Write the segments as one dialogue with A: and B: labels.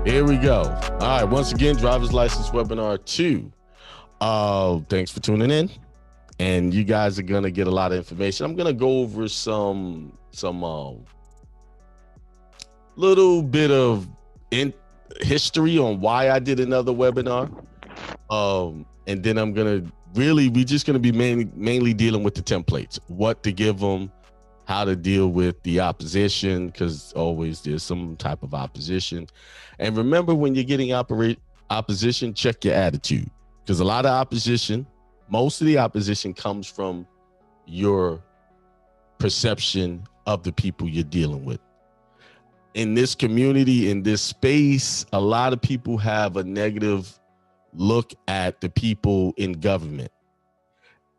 A: Here we go. All right. Once again, driver's license webinar 2. Thanks for tuning in. And you guys are gonna get a lot of information. I'm gonna go over some little bit of history on why I did another webinar. And then we're just gonna be mainly dealing with the templates, what to give them, how to deal with the opposition, because always there's some type of opposition. And remember, when you're getting opposition, check your attitude, because a lot of opposition, most of the opposition comes from your perception of the people you're dealing with. In this community, in this space, a lot of people have a negative look at the people in government.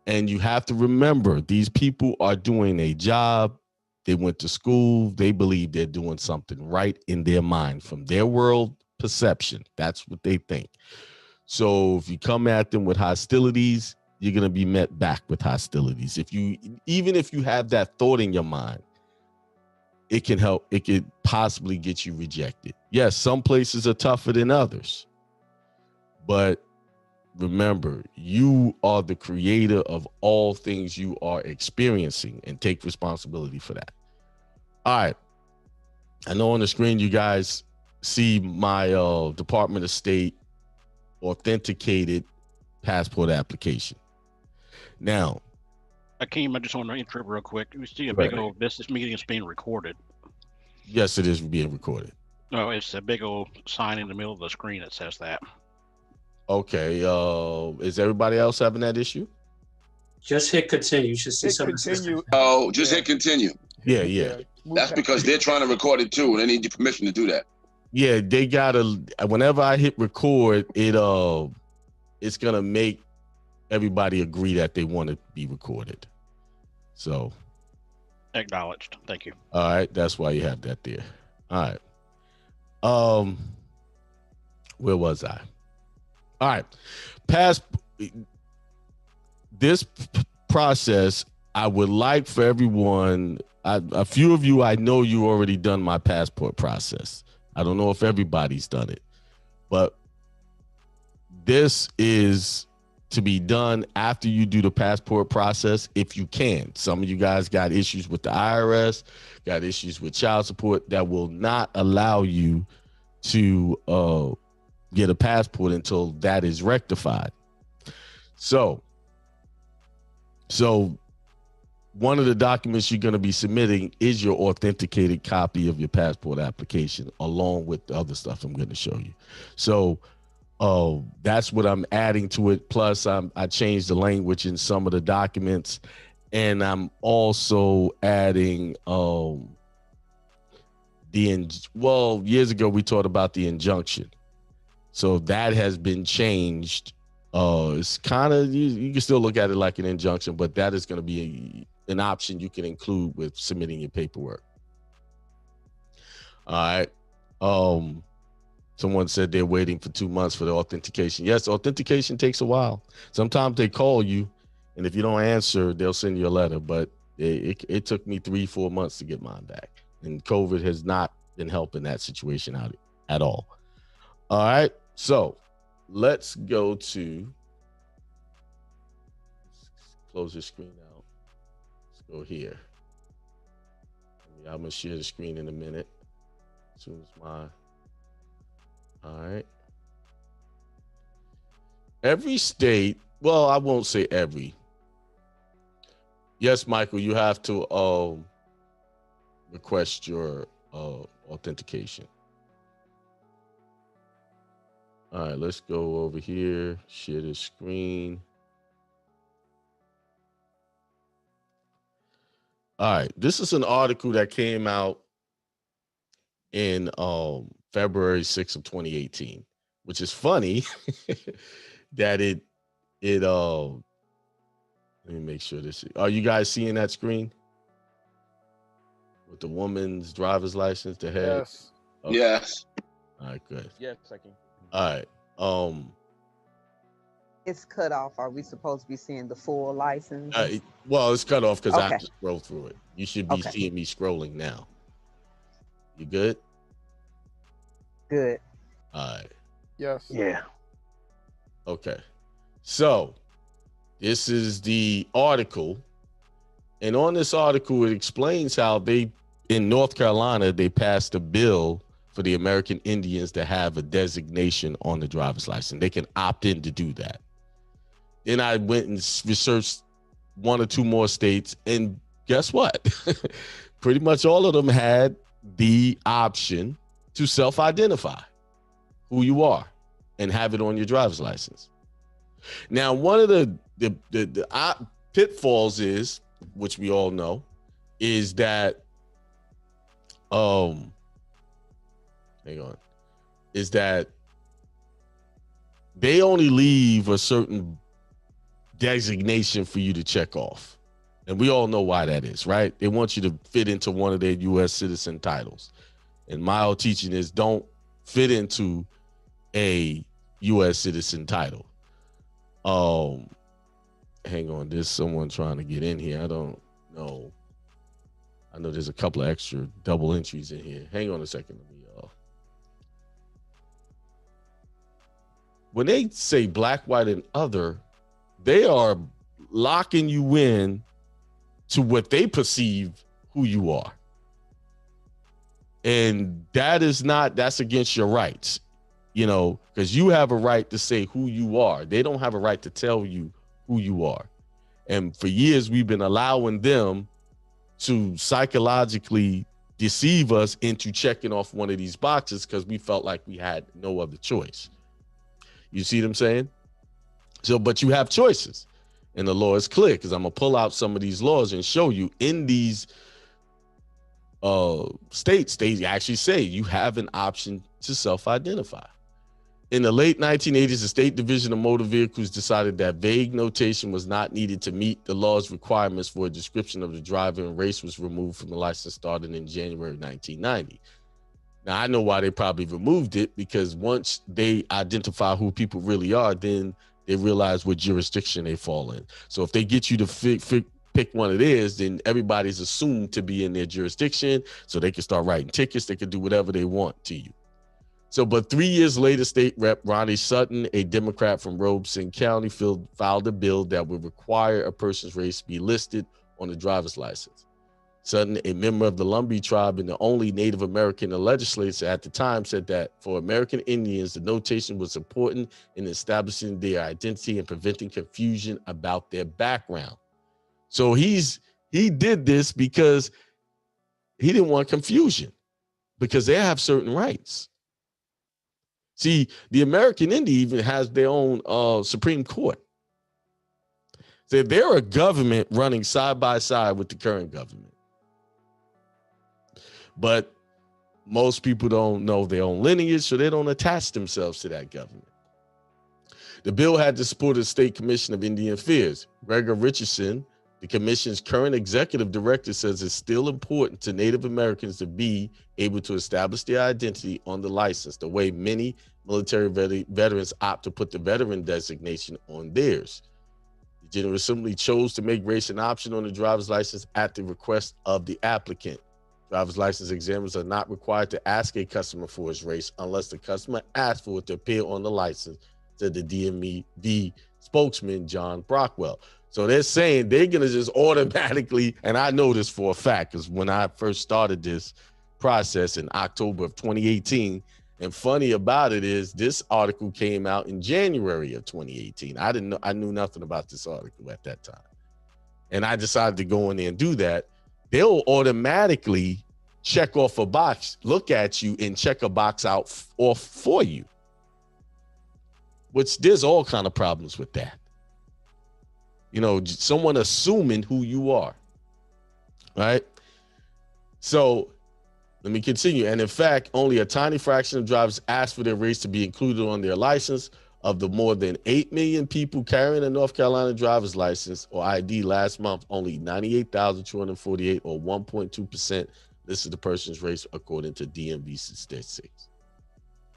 A: And you have to remember, these people are doing a job. They went to school. They believe they're doing something right in their mind from their world perception. That's what they think. So if you come at them with hostilities, you're going to be met back with hostilities. Even if you have that thought in your mind, it can help. It could possibly get you rejected. Yes, some places are tougher than others, but remember, you are the creator of all things you are experiencing, and take responsibility for that. All right. I know on the screen you guys see my Department of State authenticated passport application. Now,
B: Akeem, I just want to interrupt real quick. We see a big old this meeting is being recorded.
A: Yes, it is being recorded.
B: No, it's a big old sign in the middle of the screen that says that.
A: Okay. Is everybody else having that issue?
C: Just hit continue. You should see something.
D: Oh, just hit continue.
A: Yeah.
D: That's because they're trying to record it too, and they need your permission to do that.
A: Yeah, they gotta. Whenever I hit record, it's gonna make everybody agree that they want to be recorded. So,
B: acknowledged. Thank you.
A: All right, that's why you have that there. All right. Where was I? All right. This process, I would like for everyone. A few of you, I know you already done my passport process. I don't know if everybody's done it, but this is to be done after you do the passport process, if you can. Some of you guys got issues with the IRS, got issues with child support that will not allow you to get a passport until that is rectified. So one of the documents you're going to be submitting is your authenticated copy of your passport application, along with the other stuff I'm going to show you. So that's what I'm adding to it. Plus, I changed the language in some of the documents, and I'm also adding years ago we talked about the injunction. So that has been changed. It's kind of, you can still look at it like an injunction, but that is going to be an option you can include with submitting your paperwork. All right. Someone said they're waiting for 2 months for the authentication. Yes, authentication takes a while. Sometimes they call you, and if you don't answer, they'll send you a letter. But it took me 3-4 months to get mine back, and COVID has not been helping that situation out at all. All right, so let's go to close the screen out. Let's go here. I'm gonna share the screen in a minute. As soon as all right. Every state, well, I won't say every. Yes, Michael, you have to request your authentication. All right, let's go over here, share the screen. All right, this is an article that came out in February 6th of 2018, which is funny that it let me make sure this, are you guys seeing that screen? With the woman's driver's license, the head?
E: Yes.
A: Okay.
D: Yes.
A: All right, good.
E: Yes, I can.
A: All right.
F: It's cut off. Are we supposed to be seeing the full license?
A: Well, it's cut off because I
F: Okay.
A: have to scroll through it. You should be
F: Okay.
A: seeing me scrolling now. You good?
F: Good.
A: All right.
E: Yes.
G: Yeah.
A: Okay. So this is the article. And on this article, it explains how in North Carolina, they passed a bill for the American Indians to have a designation on the driver's license. They can opt in to do that. Then I went and researched one or two more states, and guess what? Pretty much all of them had the option to self-identify who you are and have it on your driver's license. Now, one of the pitfalls is, which we all know, is that is that they only leave a certain designation for you to check off. And we all know why that is, right? They want you to fit into one of their U.S. citizen titles. And my old teaching is don't fit into a U.S. citizen title. Hang on, there's someone trying to get in here. I don't know. I know there's a couple of extra double entries in here. Hang on a second. When they say black, white, and other, they are locking you in to what they perceive who you are. And that's against your rights, because you have a right to say who you are. They don't have a right to tell you who you are. And for years, we've been allowing them to psychologically deceive us into checking off one of these boxes because we felt like we had no other choice. You see what I'm saying? So, but you have choices. And the law is clear, because I'm going to pull out some of these laws and show you in these states, they actually say you have an option to self-identify. In the late 1980s, the State Division of Motor Vehicles decided that vague notation was not needed to meet the law's requirements for a description of the driver, and race was removed from the license starting in January 1990. Now, I know why they probably removed it, because once they identify who people really are, then they realize what jurisdiction they fall in. So if they get you to pick one of theirs, then everybody's assumed to be in their jurisdiction, so they can start writing tickets. They can do whatever they want to you. So, but 3 years later, State Rep Ronnie Sutton, a Democrat from Robeson County, filed a bill that would require a person's race be listed on the driver's license. Sutton, a member of the Lumbee tribe and the only Native American legislator at the time, said that for American Indians, the notation was important in establishing their identity and preventing confusion about their background. So he did this because he didn't want confusion, because they have certain rights. See, the American Indian even has their own Supreme Court. So they're a government running side by side with the current government. But most people don't know their own lineage, so they don't attach themselves to that government. The bill had the support of the State Commission of Indian Affairs. Gregor Richardson, the commission's current executive director, says it's still important to Native Americans to be able to establish their identity on the license, the way many military veterans opt to put the veteran designation on theirs. The General Assembly chose to make race an option on the driver's license at the request of the applicant. Driver's license examiners are not required to ask a customer for his race unless the customer asks for it to appear on the license, said the DMV spokesman, John Brockwell. So they're saying they're going to just automatically, and I know this for a fact, because when I first started this process in October of 2018, and funny about it is this article came out in January of 2018. I knew nothing about this article at that time. And I decided to go in there and do that. They'll automatically check off a box, look at you, and check a box off for you. Which there's all kind of problems with that. Someone assuming who you are, right? So let me continue. And in fact, only a tiny fraction of drivers asked for their race to be included on their license. Of the more than 8 million people carrying a North Carolina driver's license or ID last month, only 98,248 or 1.2% listed the person's race according to DMV statistics.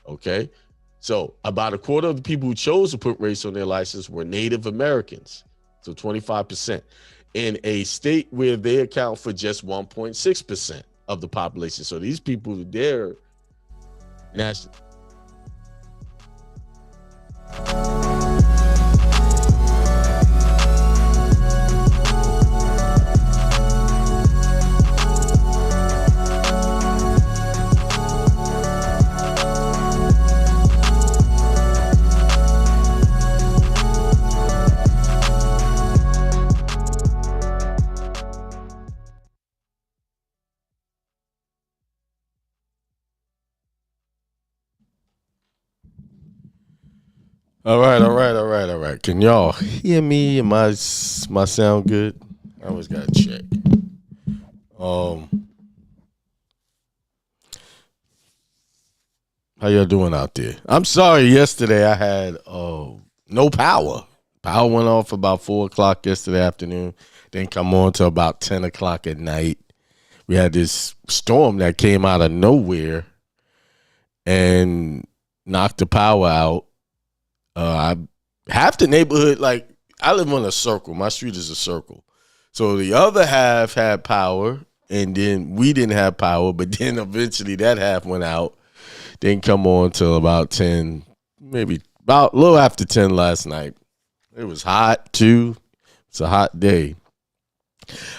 A: Okay? So about a quarter of the people who chose to put race on their license were Native Americans. So 25%, in a state where they account for just 1.6% of the population. So these people, they're national. All right. Can y'all hear me? Am my sound good? I always gotta check. How y'all doing out there? I'm sorry. Yesterday I had no power. Power went off about 4:00 yesterday afternoon. Didn't come on till about 10:00 at night. We had this storm that came out of nowhere and knocked the power out. Half the neighborhood, like I live on a circle. My street is a circle. So the other half had power, and then we didn't have power, but then eventually that half went out. Didn't come on till about 10, maybe about a little after 10 last night. It was hot too. It's a hot day.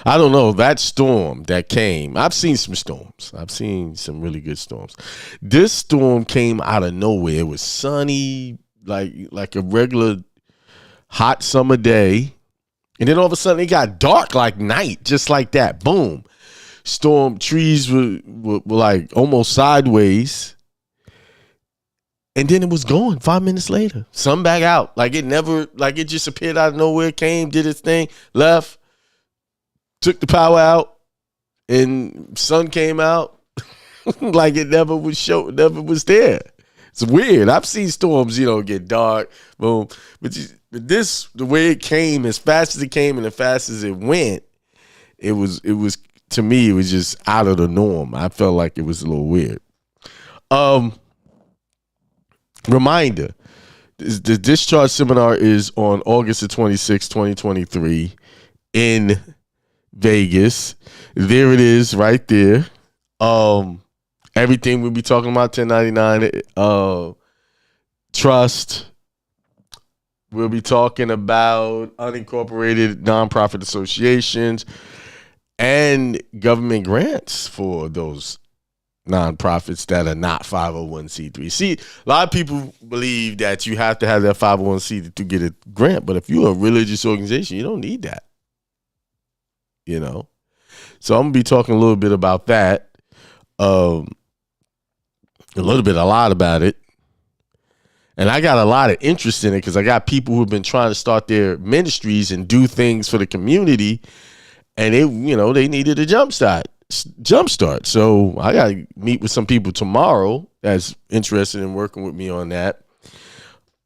A: I don't know, that storm that came, I've seen some storms. I've seen some really good storms. This storm came out of nowhere. It was sunny, like a regular hot summer day. And then all of a sudden it got dark like night, just like that. Boom. Storm, trees were like almost sideways. And then it was gone 5 minutes later. Sun back out. Like it just appeared out of nowhere, came, did its thing, left, took the power out, and sun came out like it never was there. It's weird. I've seen storms, get dark, boom. But this, the way it came, as fast as it came and as fast as it went, it was to me, it was just out of the norm. I felt like it was a little weird. Reminder, the discharge seminar is on August the 26th, 2023 in Vegas. There it is right there. Everything we'll be talking about, 1099 trust. We'll be talking about unincorporated nonprofit associations and government grants for those nonprofits that are not 501c3. See, a lot of people believe that you have to have that 501c to get a grant, but if you're a religious organization, you don't need that. So I'm gonna be talking a little bit about that. A lot about it. And I got a lot of interest in it because I got people who've been trying to start their ministries and do things for the community, and they needed a jumpstart. So I got to meet with some people tomorrow that's interested in working with me on that.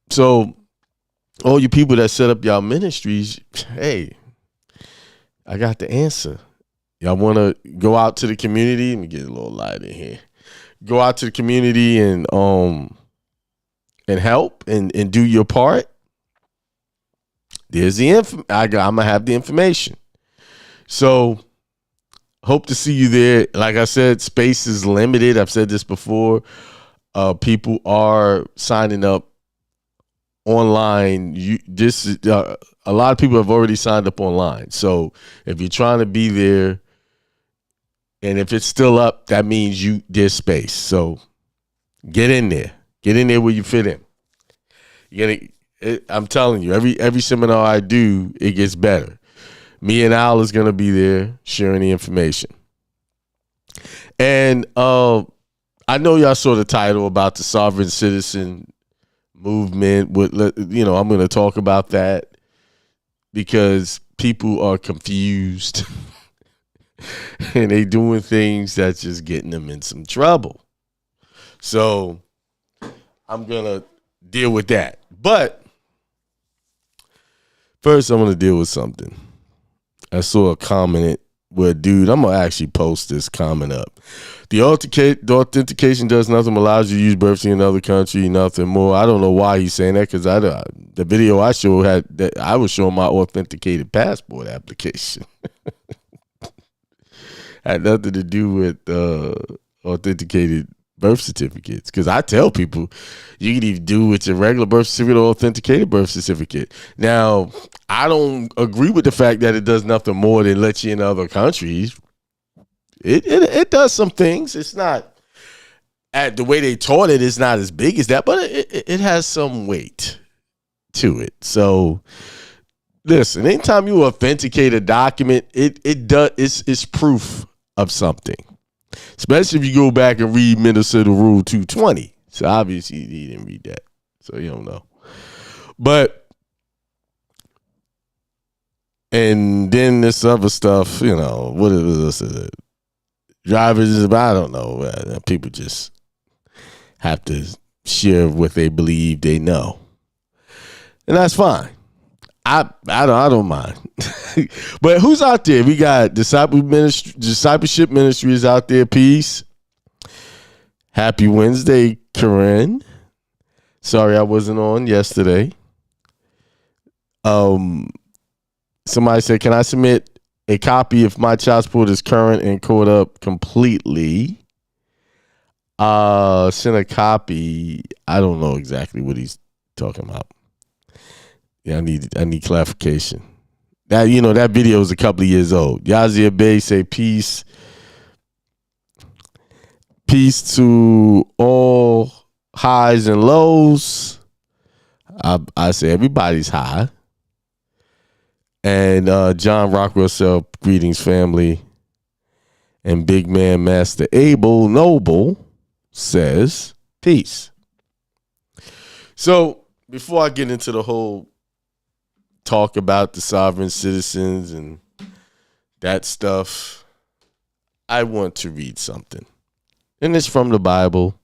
A: So all you people that set up y'all ministries, hey, I got the answer. Y'all want to go out to the community? Let me get a little light in here. Go out to the community and help and do your part. There's the info. I'm gonna have the information. So hope to see you there. Like I said, space is limited. I've said this before. People are signing up online. A lot of people have already signed up online. So if you're trying to be there, and if it's still up, that means there's space. So get in there. Get in there where you fit in. I'm telling you, every seminar I do, it gets better. Me and Al is gonna be there sharing the information. And I know y'all saw the title about the sovereign citizen movement. I'm gonna talk about that because people are confused and they doing things that's just getting them in some trouble. So I'm gonna deal with that. But first, I'm gonna deal with something. I saw a comment where, dude, I'm gonna actually post this comment up. The authentication does nothing, allows you to use birthday in another country, nothing more. I don't know why he's saying that because the video I showed had that I was showing my authenticated passport application. Had nothing to do with authenticated birth certificates. Because I tell people you can either do with your regular birth certificate or authenticated birth certificate. Now, I don't agree with the fact that it does nothing more than let you in other countries. It does some things. It's not, at the way they taught it, it's not as big as that, but it has some weight to it. So listen, anytime you authenticate a document, it's proof of something. Especially if you go back and read Minnesota Rule 220. So obviously he didn't read that. So you don't know. But and then this other stuff, you know, what is this? Drivers, I don't know. People just have to share what they believe they know. And that's fine. I don't mind. But who's out there? We got Discipleship Ministries out there. Peace. Happy Wednesday, Corinne. Sorry I wasn't on yesterday. Somebody said, can I submit a copy if my child support is current and caught up completely? Send a copy. I don't know exactly what he's talking about. Yeah, I need clarification. That, you know, that video is a couple of years old. Yazir Bey say peace. Peace to all highs and lows. I say everybody's high. And John Rockwell said, greetings, family. And big man Master Abel Noble says peace. So before I get into the whole talk about the sovereign citizens and that stuff, I want to read something. And it's from the Bible.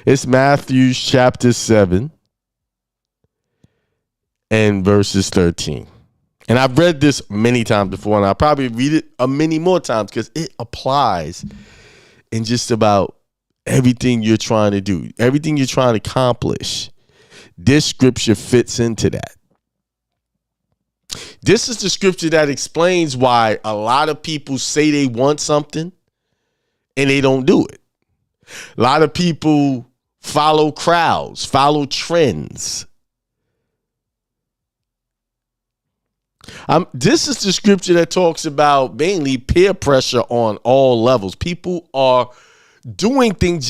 A: It's Matthew chapter 7 and verses 13. And I've read this many times before, and I'll probably read it many more times because it applies in just about everything you're trying to do, everything you're trying to accomplish. This scripture fits into that. This is the scripture that explains why a lot of people say they want something and they don't do it. A lot of people follow crowds, follow trends. This is the scripture that talks about mainly peer pressure on all levels. People are doing things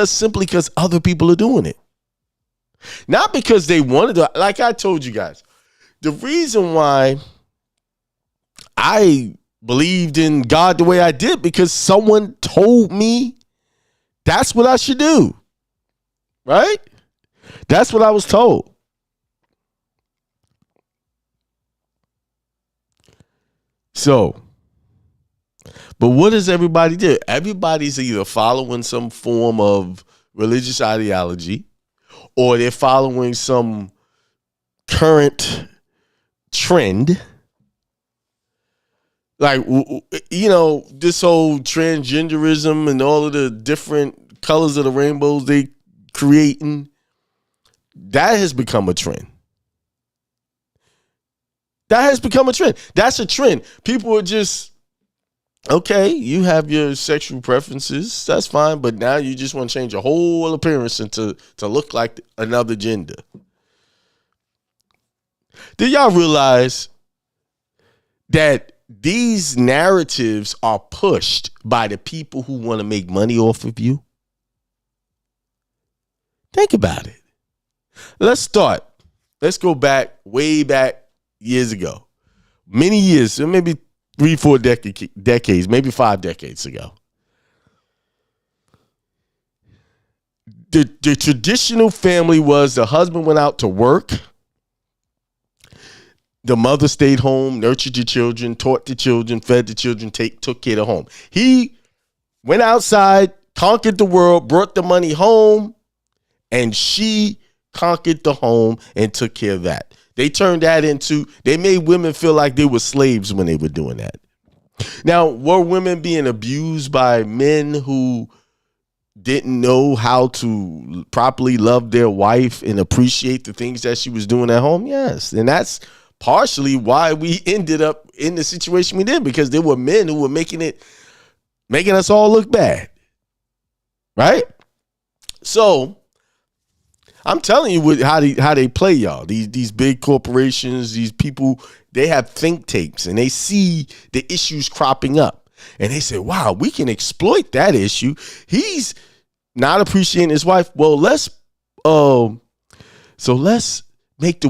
A: simply because other people are doing it. Not because they wanted to. Like I told you guys, the reason why I believed in God the way I did, because someone told me that's what I should do. Right? That's what I was told. So, but what does everybody do? Everybody's either following some form of religious ideology or they're following some current trend. Like, you know, this whole transgenderism and all of the different colors of the rainbows they creating, that has become a trend. That has become a trend. That's a trend. People are just, okay, you have your sexual preferences. That's fine. But now you just want to change your whole appearance to look like another gender. Do y'all realize that these narratives are pushed by the people who want to make money off of you? Think about it. Let's start. Let's go back, way back years ago. Many years, maybe 3-4 decades, maybe 5 decades ago. The traditional family was the husband went out to work. The mother stayed home, nurtured the children, taught the children, fed the children, took care of the home. He went outside, conquered the world, brought the money home, and she conquered the home and took care of that. They turned that into, they made women feel like they were slaves when they were doing that. Now, were women being abused by men who didn't know how to properly love their wife and appreciate the things that she was doing at home? Yes. And that's partially why we ended up in the situation we did, because there were men who were making us all look bad. Right?
E: So I'm telling you how they play, y'all. These big corporations, these people, they have think tanks and they see the issues cropping up and they say, wow, we can exploit that issue. He's not appreciating his wife. Well, let's make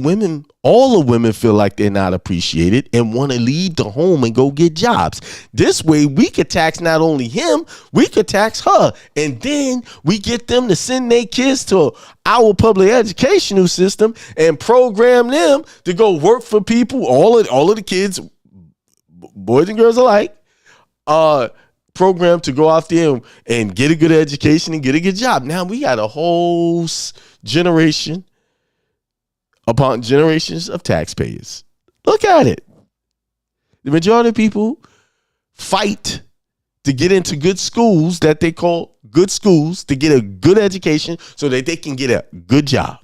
E: all the women feel like they're not appreciated and want to leave the home and go get jobs. This way we could tax not only him, we could tax her. And then we get them to send their kids to our public educational system and program them to go work for people. All of the kids, boys and girls alike, programmed to go out there and get a good education and get a good job. Now we got a whole generation upon generations of taxpayers. Look at it. The majority of people fight to get into good schools that they call good schools, to get a good education so that they can get a good job.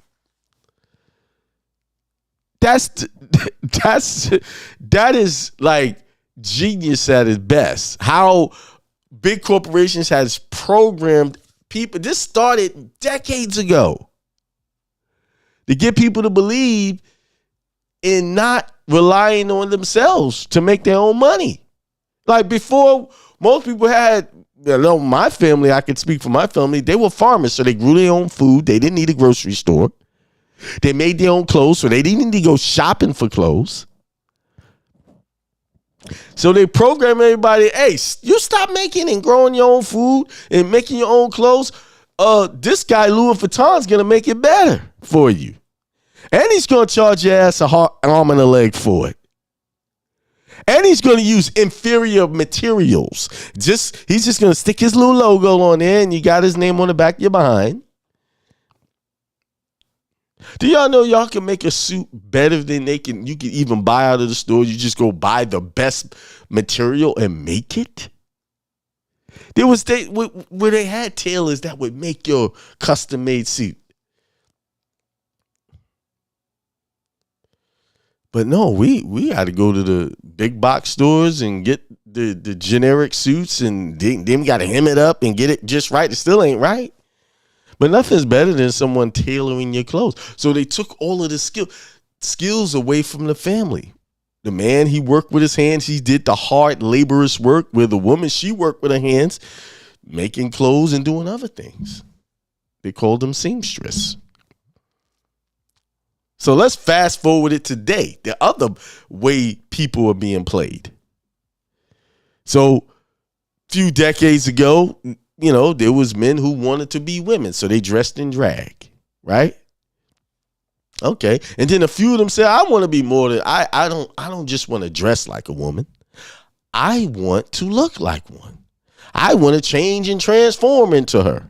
E: That is like genius at its best. How big corporations has programmed people. This started decades ago to get people to believe in not relying on themselves to make their own money. Like before, most people had, my family, I can speak for my family, they were farmers, so they grew their own food. They didn't need a grocery store. They made their own clothes, so they didn't need to go shopping for clothes. So they program everybody, hey, you stop making and growing your own food and making your own clothes. This guy, Louis Vuitton's going to make it better for you. And he's going to charge your ass an arm and a leg for it. And he's going to use inferior materials. He's just going to stick his little logo on there and you got his name on the back of your behind. Do y'all know y'all can make a suit better than you can even buy out of the store? You just go buy the best material and make it? There was where they had tailors that would make your custom-made suit. But no, we had to go to the big box stores and get the generic suits and then we got to hem it up and get it just right. It still ain't right. But nothing's better than someone tailoring your clothes. So they took all of the skills away from the family. The man, he worked with his hands. He did the hard, laborious work, where the woman, she worked with her hands, making clothes and doing other things. They called them seamstress. So let's fast forward it today. The other way people are being played. So a few decades ago, there was men who wanted to be women, so they dressed in drag, right? Okay. And then a few of them said, I want to be more than I don't just want to dress like a woman. I want to look like one. I want to change and transform into her.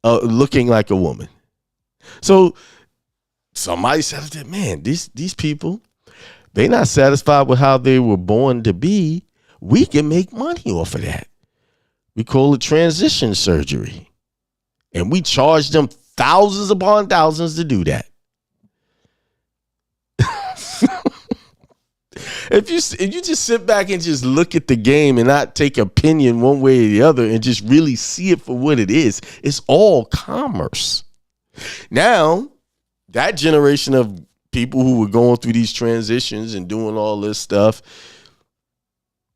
E: Looking like a woman. So somebody said, man, these people, they're not satisfied with how they were born to be. We can make money off of that. We call it transition surgery. And we charge them thousands upon thousands to do that. If you just sit back and just look at the game and not take opinion one way or the other and just really see it for what it is, it's all commerce. Now, that generation of people who were going through these transitions and doing all this stuff,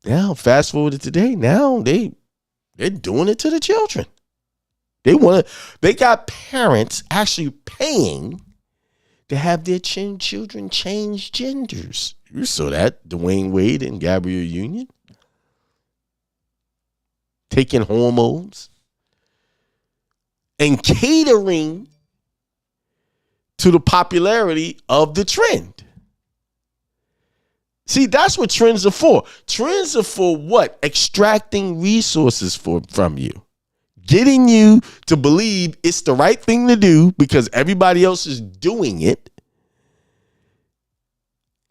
E: now fast forward to today, now they're doing it to the children. They got parents actually paying to have their children change genders. You saw that, Dwayne Wade and Gabrielle Union. Taking hormones and catering to the popularity of the trend. See, that's what trends are for. Trends are for what? Extracting resources from you. Getting you to believe it's the right thing to do because everybody else is doing it.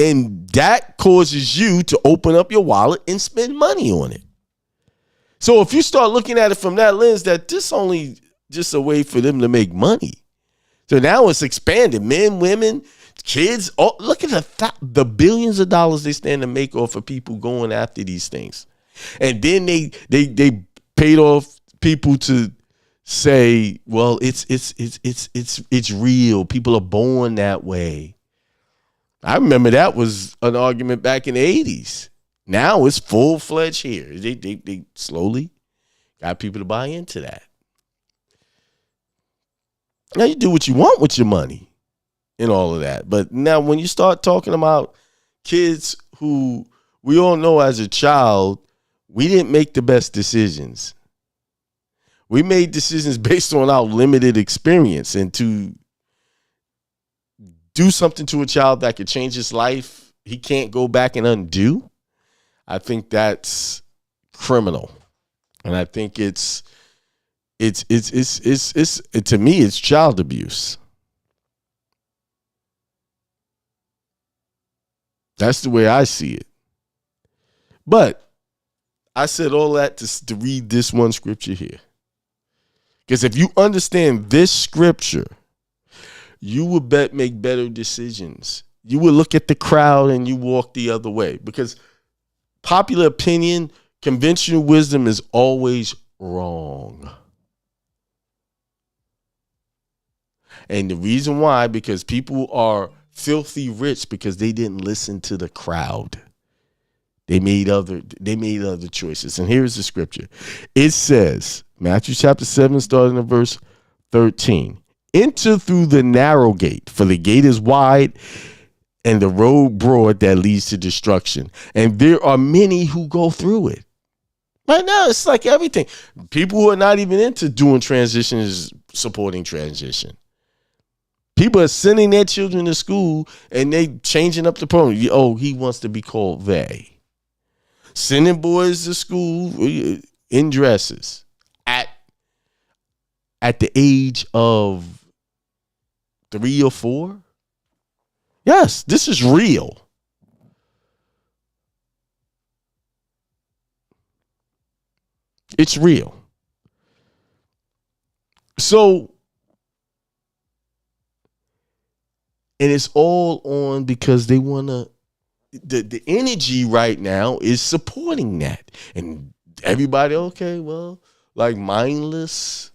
E: And that causes you to open up your wallet and spend money on it. So if you start looking at it from that lens, that this only just a way for them to make money. So now it's expanded. Men, women, kids. Oh, look at the billions of dollars they stand to make off of people going after these things. And then they paid off people to say, well, it's real. People are born that way. I remember that was an argument back in the 80s. Now it's full-fledged here. They slowly got people to buy into that. Now you do what you want with your money and all of that. But now when you start talking about kids who we all know as a child, we didn't make the best decisions. We made decisions based on our limited experience, and to do something to a child that could change his life, he can't go back and undo. I think that's criminal. And I think it's to me, it's child abuse. That's the way I see it. But I said all that to read this one scripture here. Because if you understand this scripture, you will make better decisions. You will look at the crowd and you walk the other way. Because popular opinion, conventional wisdom is always wrong. And the reason why, because people are filthy rich because they didn't listen to the crowd. They made other choices. And here's the scripture. It says, Matthew chapter 7, starting at verse 13. Enter through the narrow gate, for the gate is wide and the road broad that leads to destruction. And there are many who go through it. Right now, it's like everything. People who are not even into doing transition is supporting transition. People are sending their children to school and they changing up the program. Oh, he wants to be called they. Sending boys to school in dresses at the age of 3 or 4. Yes, this is real. It's real. So, and it's all on because they want to, the energy right now is supporting that. And everybody, okay, well, like mindless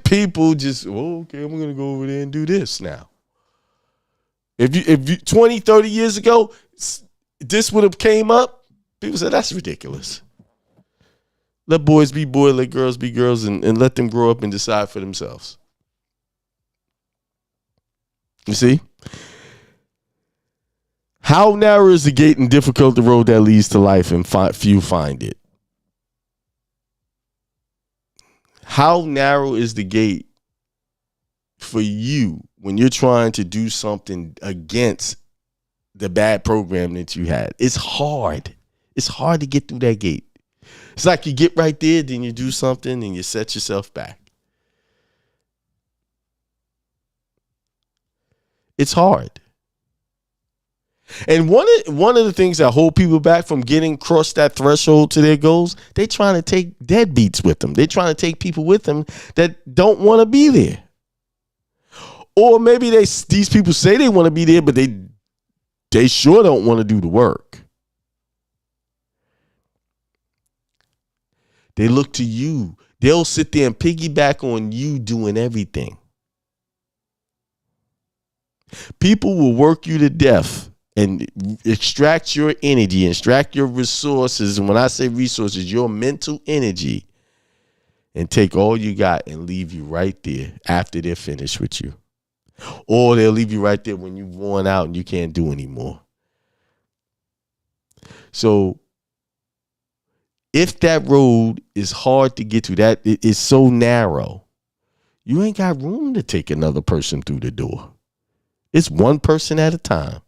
E: people just, okay, I'm going to go over there and do this now. If you 20, 30 years ago, this would have came up, people said, that's ridiculous. Let boys be boys, let girls be girls, and let them grow up and decide for themselves. You see? How narrow is the gate and difficult the road that leads to life, and few find it? How narrow is the gate for you when you're trying to do something against the bad program that you had? It's hard. It's hard to get through that gate. It's like you get right there, then you do something and you set yourself back. It's hard. And one of the things that hold people back from getting across that threshold to their goals, they trying to take deadbeats with them. They trying to take people with them that don't want to be there. Or maybe these people say they want to be there, but they sure don't want to do the work. They look to you. They'll sit there and piggyback on you doing everything. People will work you to death and extract your energy, extract your resources. And when I say resources, your mental energy, and take all you got and leave you right there after they're finished with you. Or they'll leave you right there when you've worn out and you can't do anymore. So if that road is hard to get to, that it is so narrow, you ain't got room to take another person through the door. It's one person at a time.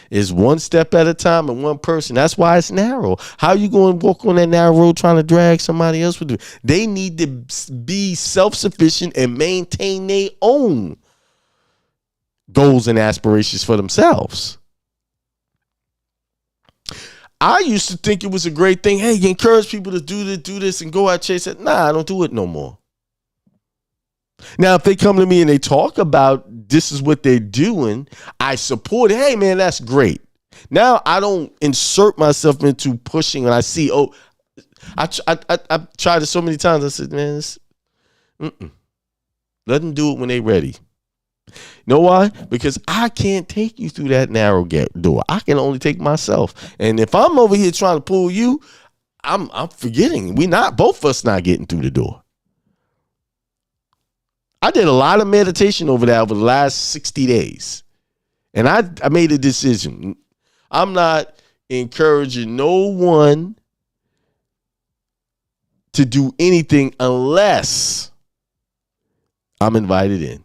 E: It's one step at a time and one person. That's why it's narrow. How are you going to walk on that narrow road trying to drag somebody else with you? They need to be self-sufficient and maintain their own goals and aspirations for themselves. I used to think it was a great thing. Hey, you encourage people to do this and go out chase it. Nah, I don't do it no more. Now, if they come to me and they talk about this is what they're doing, I support it. Hey, man, that's great. Now, I don't insert myself into pushing when I see, I tried it so many times. I said, man, let them do it when they ready. You know why? Because I can't take you through that narrow door. I can only take myself. And if I'm over here trying to pull you, I'm forgetting. Both of us not getting through the door. I did a lot of meditation over the last 60 days. And I made a decision. I'm not encouraging no one to do anything unless I'm invited in.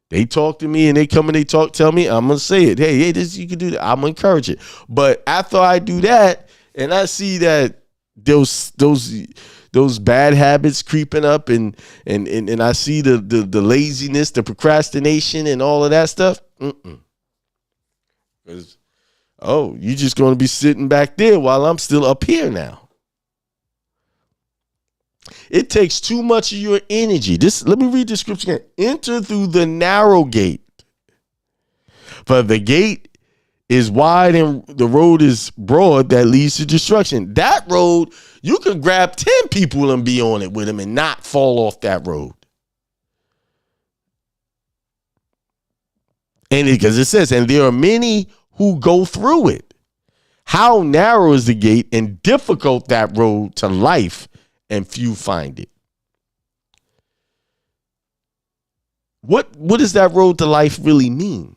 E: They talk to me and they come and they tell me, I'm going to say it. Hey, this, you can do that. I'm going to encourage it. But after I do that and I see that those bad habits creeping up and I see the laziness, the procrastination and all of that stuff, because, you're just going to be sitting back there while I'm still up here now. It takes too much of your energy. Let me read the scripture again. Enter through the narrow gate. For the gate is wide and the road is broad that leads to destruction. That road, you can grab 10 people and be on it with them and not fall off that road. And because it says, and there are many who go through it. How narrow is the gate and difficult that road to life, and few find it. What does that road to life really mean?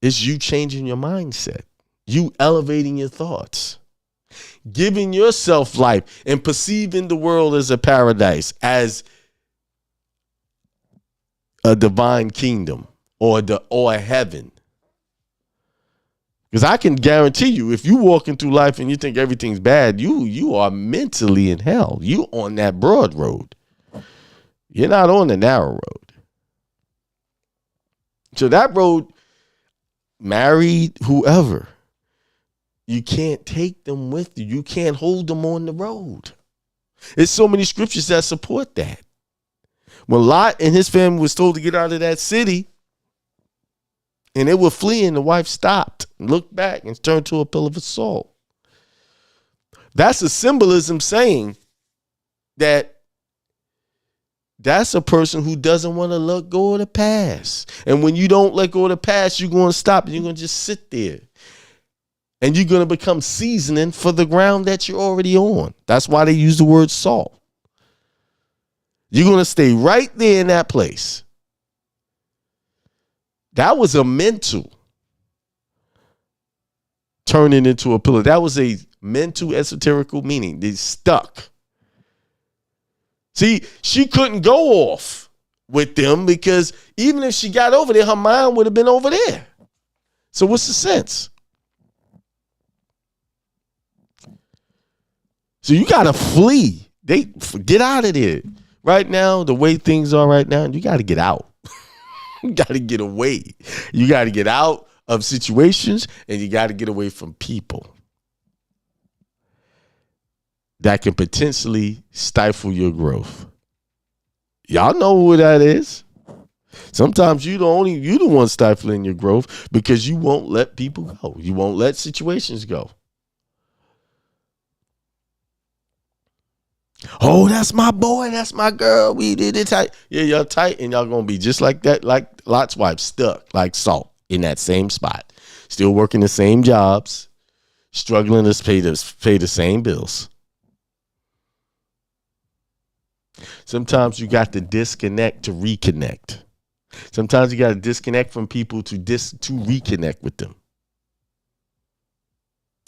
E: It's you changing your mindset, you elevating your thoughts, giving yourself life and perceiving the world as a paradise, as a divine kingdom or a heaven. Because I can guarantee you, if you walking through life and you think everything's bad, you are mentally in hell. You on that broad road. You're not on the narrow road. So that road, married, whoever, you can't take them with you. You can't hold them on the road. There's so many scriptures that support that. When Lot and his family was told to get out of that city, and they were fleeing, the wife stopped, looked back, and turned to a pillar of salt. That's a symbolism saying that that's a person who doesn't want to let go of the past. And when you don't let go of the past, you're going to stop and you're going to just sit there. And you're going to become seasoning for the ground that you're already on. That's why they use the word salt. You're going to stay right there in that place. That was a mental turning into a pillar. That was a mental esoterical meaning. They stuck. See, she couldn't go off with them because even if she got over there, her mind would have been over there. So what's the sense? So you got to flee. Get out of there. Right now, the way things are right now, you got to get out. You got to get away. You got to get out of situations and you got to get away from people that can potentially stifle your growth. Y'all know who that is. Sometimes you the one stifling your growth because you won't let people go. You won't let situations go. Oh, that's my boy. That's my girl. We did it tight. Yeah, y'all tight, and y'all going to be just like that, like Lot's wife, stuck like salt in that same spot. Still working the same jobs, struggling to pay the same bills. Sometimes you got to disconnect to reconnect. Sometimes you got to disconnect from people to reconnect with them.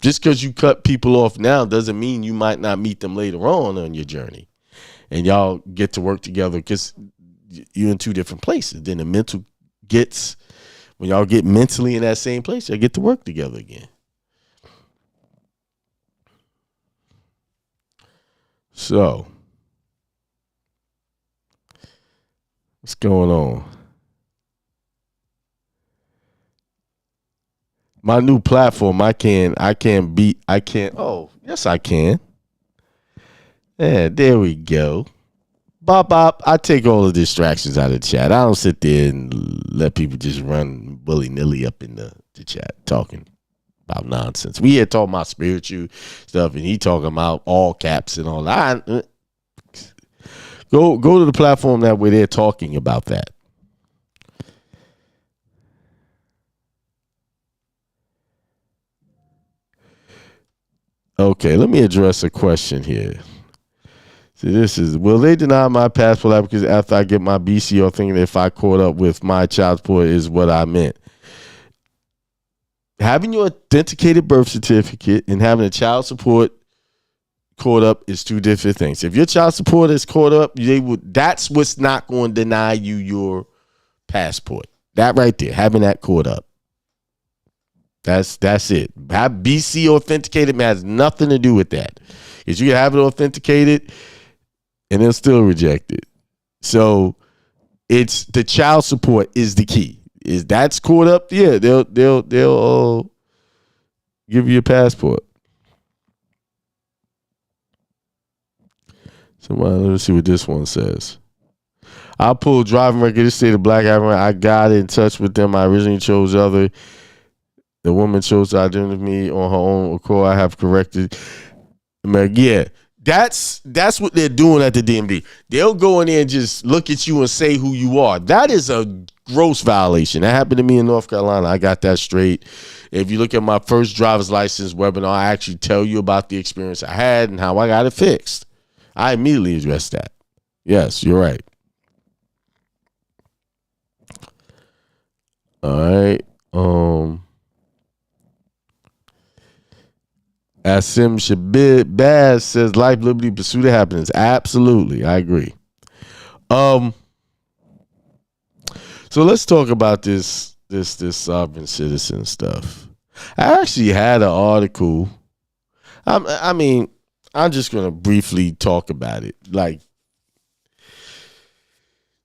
E: Just because you cut people off now doesn't mean you might not meet them later on your journey. And y'all get to work together because you're in two different places. Then the mental gets, when y'all get mentally in that same place, y'all get to work together again. So, what's going on? My new platform, oh, yes, I can. Yeah, there we go. Bop. I take all the distractions out of the chat. I don't sit there and let people just run willy-nilly up in the chat talking. about nonsense. We had talking about spiritual stuff, and he talking about all caps and all that. Go to the platform that where they're talking about that. Okay, let me address a question here. See, this is, will they deny my passport application after I get my BCO, thinking if I caught up with my child support is what I meant? Having your authenticated birth certificate and having a child support caught up is two different things. If your child support is caught up, that's what's not going to deny you your passport. That right there, having that caught up. That's it. Have BC authenticated has nothing to do with that. Because you can have it authenticated and they'll still reject it. So it's the child support is the key. Is that's caught up? Yeah, they'll give you a passport. So let's see what this one says. I pulled driving record. This state of Black African. I got in touch with them. I originally chose other. The woman chose to identify me on her own accord. I have corrected. Yeah, that's what they're doing at the DMV. They'll go in there and just look at you and say who you are. That is a gross violation. That happened to me in North Carolina. I got that straight. If you look at my first driver's license webinar, I actually tell you about the experience I had and how I got it fixed. I immediately addressed that. Yes, you're right. All right. Asim Shabazz says life, liberty, pursuit of happiness. Absolutely, I agree. So let's talk about this sovereign citizen stuff. I actually had an article. I'm just gonna briefly talk about it. Like,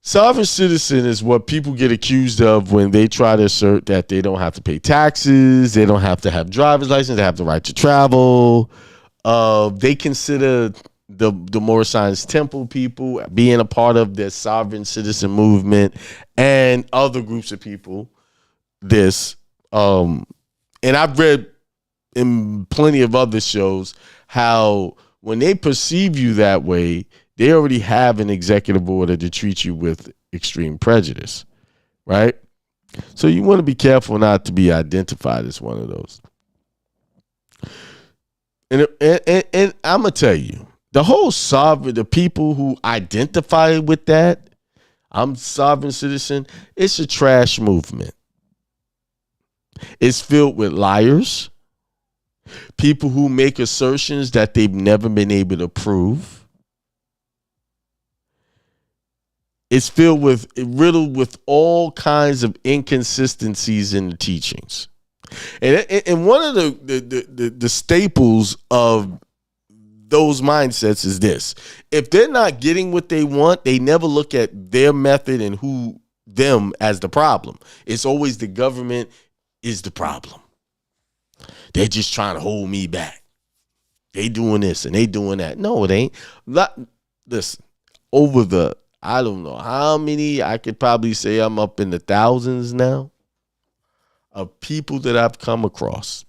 E: sovereign citizen is what people get accused of when they try to assert that they don't have to pay taxes, they don't have to have driver's license, they have the right to travel. They consider the Moorish Science Temple people being a part of the sovereign citizen movement and other groups of people. And I've read in plenty of other shows how when they perceive you that way, they already have an executive order to treat you with extreme prejudice, right? So you want to be careful not to be identified as one of those. And I'm going to tell you, the whole the people who identify with that, I'm sovereign citizen, it's a trash movement. It's filled with liars, people who make assertions that they've never been able to prove. It's riddled with all kinds of inconsistencies in the teachings. And one of the staples of those mindsets is this. If they're not getting what they want, they never look at their method and them as the problem. It's always the government is the problem. They're just trying to hold me back. They doing this and they doing that. No, it ain't. Listen, I don't know how many, I could probably say I'm up in the thousands now of people that I've come across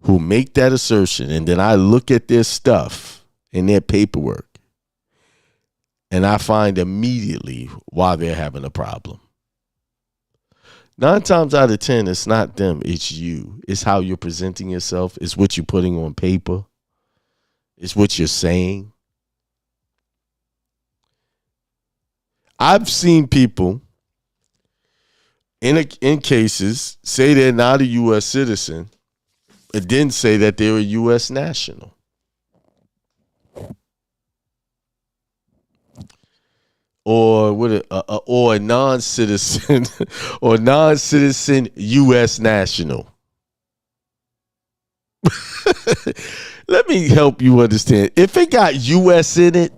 E: who make that assertion. And then I look at their stuff and their paperwork and I find immediately why they're having a problem. 9 times out of 10, it's not them, it's you. It's how you're presenting yourself. It's what you're putting on paper. It's what you're saying. I've seen people in cases say they're not a U.S. citizen and then say that they're a U.S. national. Or a non-citizen or non-citizen U.S. national. Let me help you understand. If it got U.S. in it,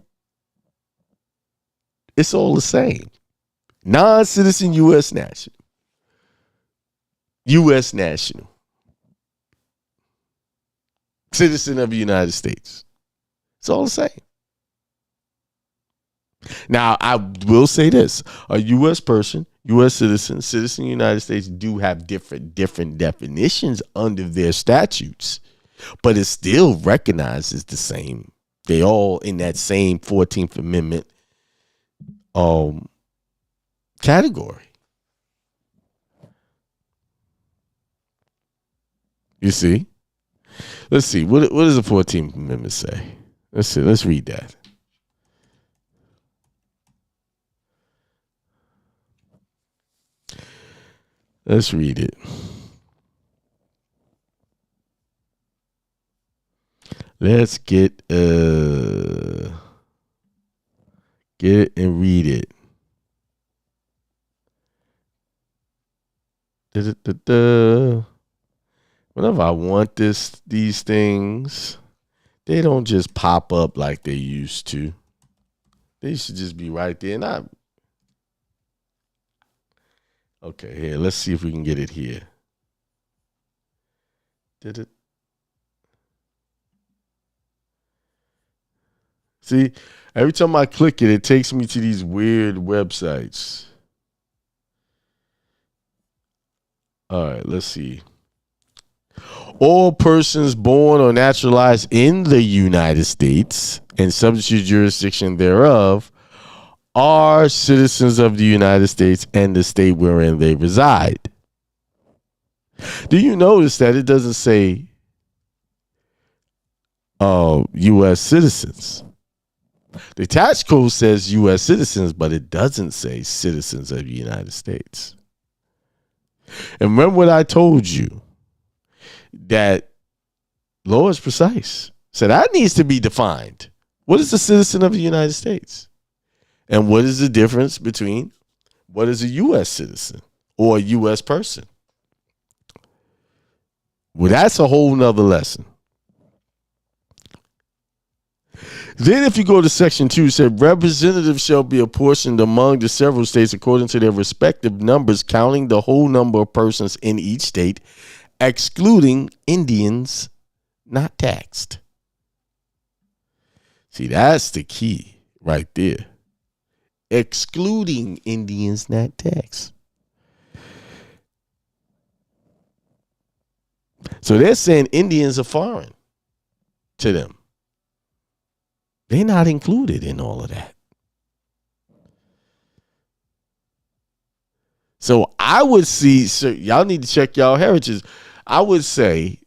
E: it's all the same. Non-citizen U.S. national. U.S. national. Citizen of the United States. It's all the same. Now, I will say this. A U.S. person U.S. citizen, citizen of the United States do have different definitions under their statutes, but it still recognizes the same. They all in that same 14th Amendment category. You see? Let's see. What does the 14th Amendment say? Let's see. Let's read that. Let's read it. Let's get it and read it. Whenever I want these things, they don't just pop up like they used to. They should just be right there. Okay, here, let's see if we can get it here. See, every time I click it, it takes me to these weird websites. All right, let's see. All persons born or naturalized in the United States and subject to jurisdiction thereof are citizens of the United States and the state wherein they reside. Do you notice that it doesn't say U.S. citizens? The tax code says U.S. citizens, but it doesn't say citizens of the United States. And remember what I told you, that law is precise. So that needs to be defined. What is a citizen of the United States? And what is the difference between what is a U.S. citizen or a U.S. person? Well, that's a whole nother lesson. Then if you go to section 2, it said representatives shall be apportioned among the several states according to their respective numbers, counting the whole number of persons in each state, excluding Indians not taxed. See, that's the key right there. Excluding Indians not taxed. So they're saying Indians are foreign to them. They're not included in all of that. So I would see, so y'all need to check y'all heritage. I would say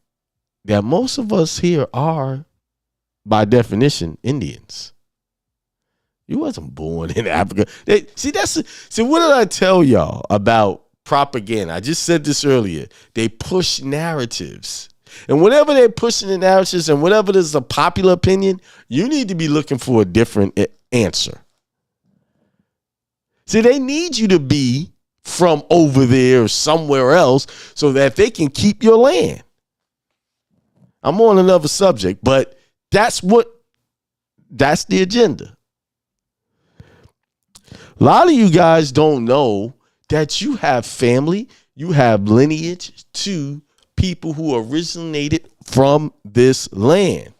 E: that most of us here are, by definition, Indians. You wasn't born in Africa. See, what did I tell y'all about propaganda? I just said this earlier. They push narratives. And whenever they're pushing the narratives and whenever there's a popular opinion, you need to be looking for a different answer. See, they need you to be from over there or somewhere else so that they can keep your land. I'm on another subject, but that's the agenda. A lot of you guys don't know that you have family, you have lineage to people who originated from this land.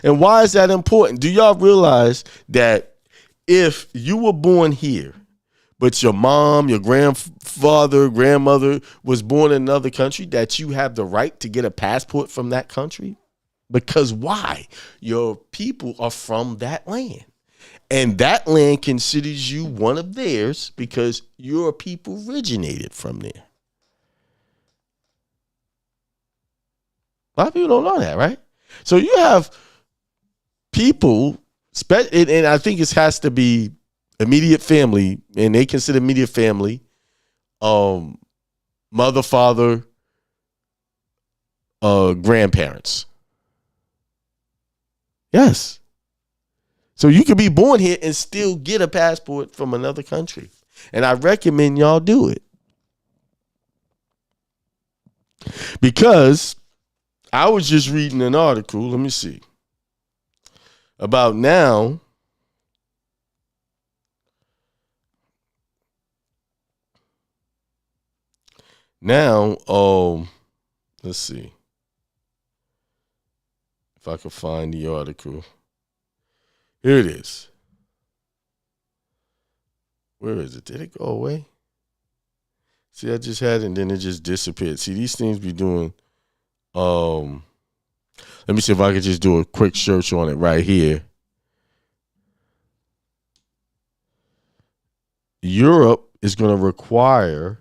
E: And why is that important? Do y'all realize that if you were born here, but your mom, your grandfather, grandmother was born in another country, that you have the right to get a passport from that country? Because why? Your people are from that land. And that land considers you one of theirs because your people originated from there. A lot of people don't know that, right? So you have people, and I think it has to be immediate family, and they consider immediate family, mother, father, grandparents. Yes. So you could be born here and still get a passport from another country. And I recommend y'all do it. Because I was just reading an article, let me see, about now. Let's see if I can find the article. Here it is. Where is it? Did it go away? See, I just had it and then it just disappeared. See, these things be doing. Let me see if I could just do a quick search on it right here. Europe is going to require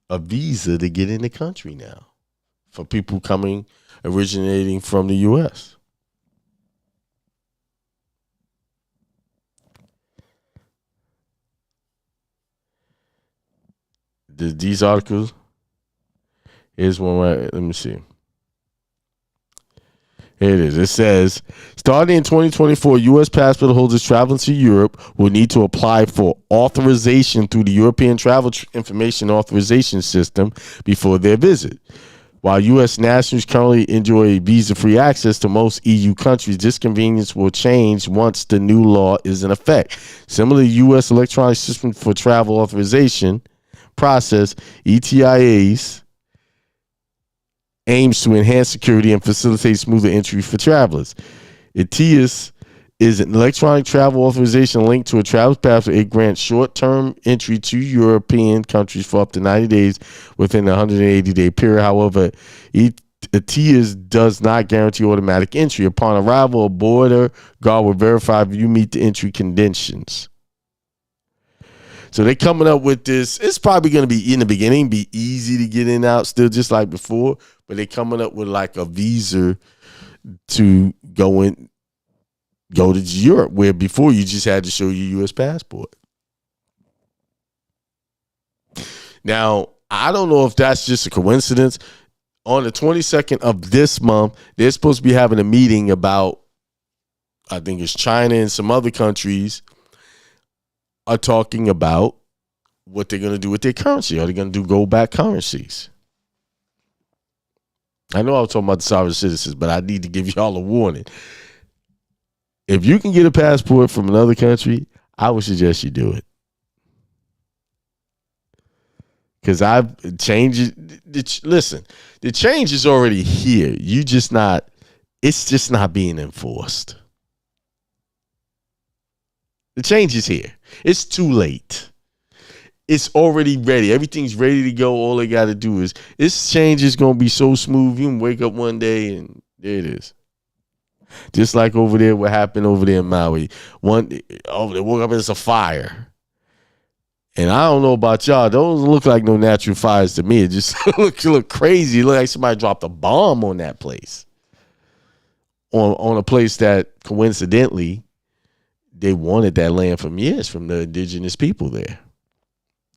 E: a visa to get in the country now for people originating from the U.S. These articles, here's one right. Let me see. Here it is. It says, starting in 2024, U.S. passport holders traveling to Europe will need to apply for authorization through the European Travel Information Authorization System before their visit. While U.S. nationals currently enjoy visa-free access to most EU countries, this convenience will change once the new law is in effect. Similar to U.S. electronic system for travel authorization process, ETIAs aims to enhance security and facilitate smoother entry for travelers. ETIAS is an electronic travel authorization linked to a travel passport. It grants short-term entry to European countries for up to 90 days within a 180-day period. However, ETIAS does not guarantee automatic entry. Upon arrival, a border guard will verify if you meet the entry conditions. So they're coming up with this. It's probably going to be, in the beginning, be easy to get in and out still just like before, but they're coming up with like a visa to go to Europe, where before you just had to show your U.S. passport. Now, I don't know if that's just a coincidence. On the 22nd of this month, they're supposed to be having a meeting about, I think it's China and some other countries are talking about what they're going to do with their currency. Are they going to do gold-backed currencies? I know I was talking about the sovereign citizens, but I need to give y'all a warning. If you can get a passport from another country, I would suggest you do it. Because I've changed it. Listen, the change is already here. It's just not being enforced. The change is here. It's too late. It's already ready. Everything's ready to go. All they got to do is, this change is going to be so smooth. You can wake up one day and there it is. Just like over there, what happened over there in Maui. They woke up and it's a fire. And I don't know about y'all. Those look like no natural fires to me. It just look crazy. It look like somebody dropped a bomb on that place. On a place that coincidentally, they wanted that land from years from the indigenous people there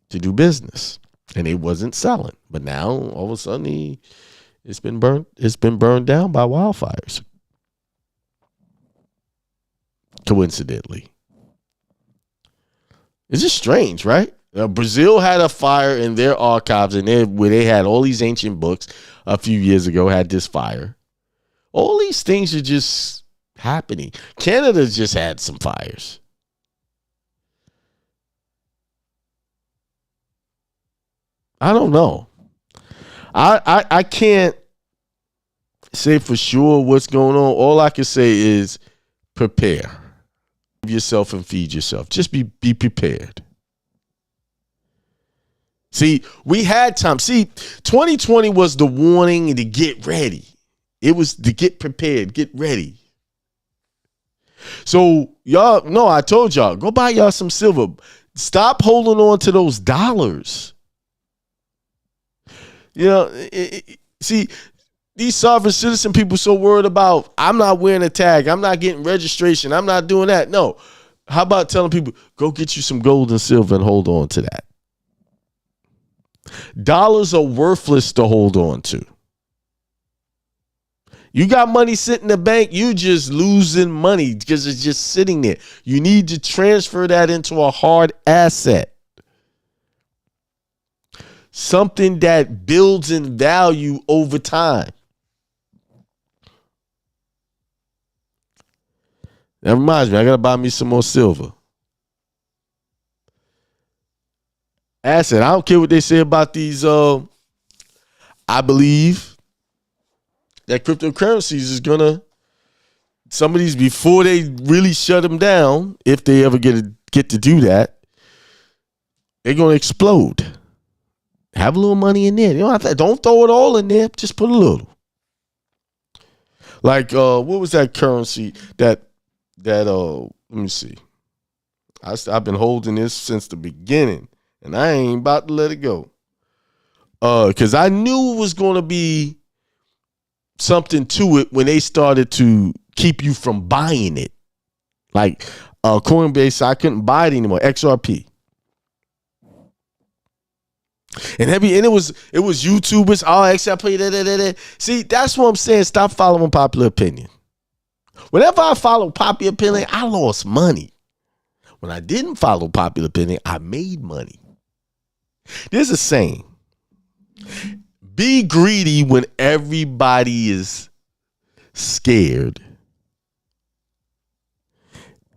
E: to do business, and they wasn't selling. But now all of a sudden it's been burned down by wildfires. Coincidentally. It's just strange, right? Brazil had a fire in their archives, and where they had all these ancient books a few years ago had this fire. All these things are just happening. Canada just had some fires. I don't know. I can't say for sure what's going on. All I can say is prepare yourself and feed yourself. Just be prepared. See, we had time. See, 2020 was the warning to get ready. It was to get prepared, get ready. So y'all, no, I told y'all, go buy y'all some silver. Stop holding on to those dollars. You know, see, these sovereign citizen people so worried about, I'm not wearing a tag, I'm not getting registration, I'm not doing that. No. How about telling people, go get you some gold and silver and hold on to that? Dollars are worthless to hold on to. You got money sitting in the bank, you just losing money because it's just sitting there. You need to transfer that into a hard asset. Something that builds in value over time. That reminds me, I got to buy me some more silver. Asset, I don't care what they say about these. I believe that cryptocurrencies is going to some of these, before they really shut them down, if they ever get to do that, they're gonna explode. Have a little money in there. You don't throw it all in there. Just put a little. Like what was that currency that let me see. I've been holding this since the beginning, and I ain't about to let it go. Because I knew it was gonna be something to it when they started to keep you from buying it. Like Coinbase, I couldn't buy it anymore. XRP. And it was YouTubers, XRP. See, that's what I'm saying. Stop following popular opinion. Whenever I follow popular opinion, I lost money. When I didn't follow popular opinion, I made money. There's a saying. Be greedy when everybody is scared.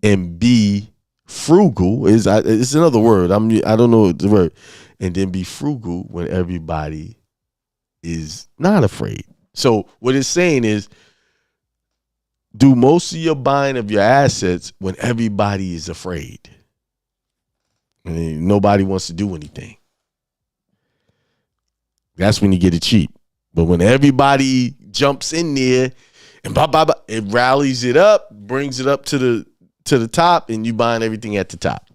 E: And be frugal it's another word. I don't know the word. And then be frugal when everybody is not afraid. So what it's saying is, do most of your buying of your assets when everybody is afraid. And nobody wants to do anything. That's when you get it cheap. But when everybody jumps in there and it rallies it up, brings it up to the top, and you buying everything at the top.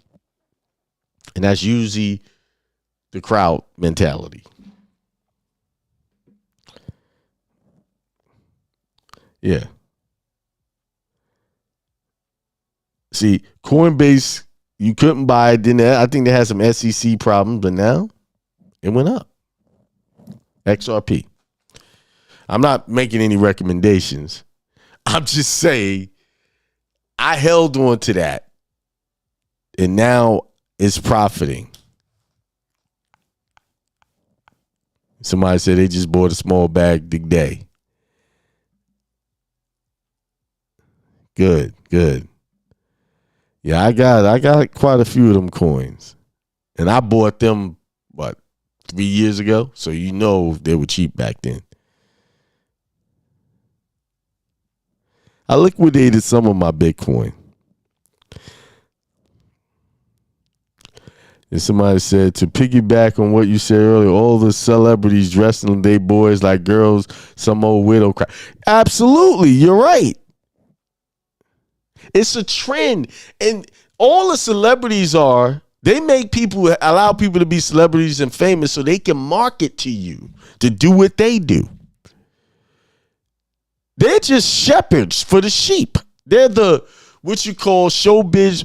E: And that's usually the crowd mentality. Yeah. See, Coinbase, you couldn't buy it. I think they had some SEC problems, but now it went up. XRP. I'm not making any recommendations. I'm just saying I held on to that, and now it's profiting. Somebody said they just bought a small bag today. Good. Yeah, I got quite a few of them coins. And I bought them, 3 years ago? So you know they were cheap back then. I liquidated some of my Bitcoin. And somebody said, to piggyback on what you said earlier, all the celebrities dressing their boys like girls, some old widow cry. Absolutely, you're right. It's a trend. And all the celebrities they allow people to be celebrities and famous so they can market to you to do what they do. They're just shepherds for the sheep. They're what you call biz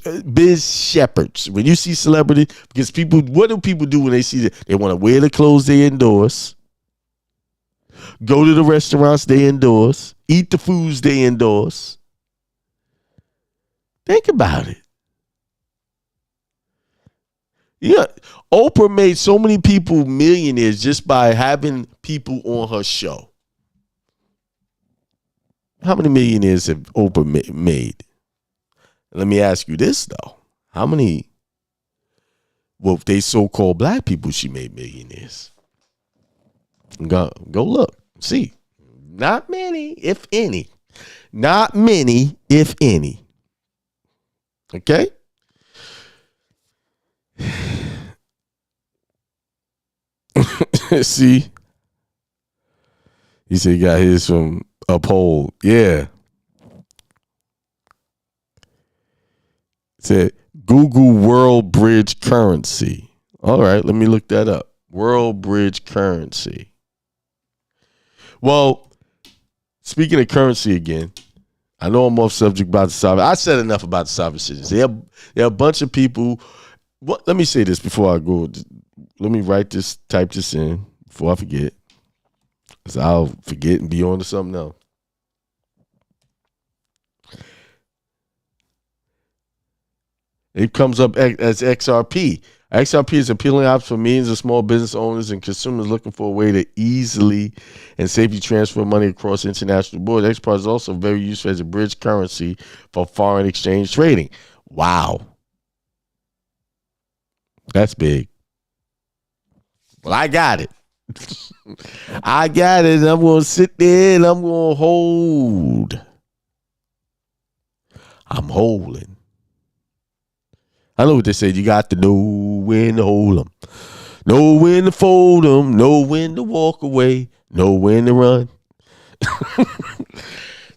E: shepherds. When you see celebrity, because what do people do when they see that? They want to wear the clothes they endorse, go to the restaurants they endorse, eat the foods they endorse. Think about it. Yeah, Oprah made so many people millionaires just by having people on her show. How many millionaires have Oprah made? Let me ask you this, though. How many, they so-called black people she made millionaires? Go look. See. Not many, if any. Not many, if any. Okay? See? He said he got his from Uphold. Yeah. It said Google World Bridge Currency. All right, let me look that up. World Bridge Currency. Well, speaking of currency again, I know I'm off subject about the sovereign. I said enough about the sovereign citizens. There are a bunch of people. Let me say this before I go. Let me type this in before I forget. Because I'll forget and be on to something else. It comes up as XRP. XRP is an appealing option for millions of small business owners and consumers looking for a way to easily and safely transfer money across international borders. XRP is also very useful as a bridge currency for foreign exchange trading. Wow. That's big. Well, I got it. I got it. I'm going to sit there and I'm going to hold. I'm holding. I know what they said. You got to know when to hold them, know when to fold them, know when to walk away, know when to run.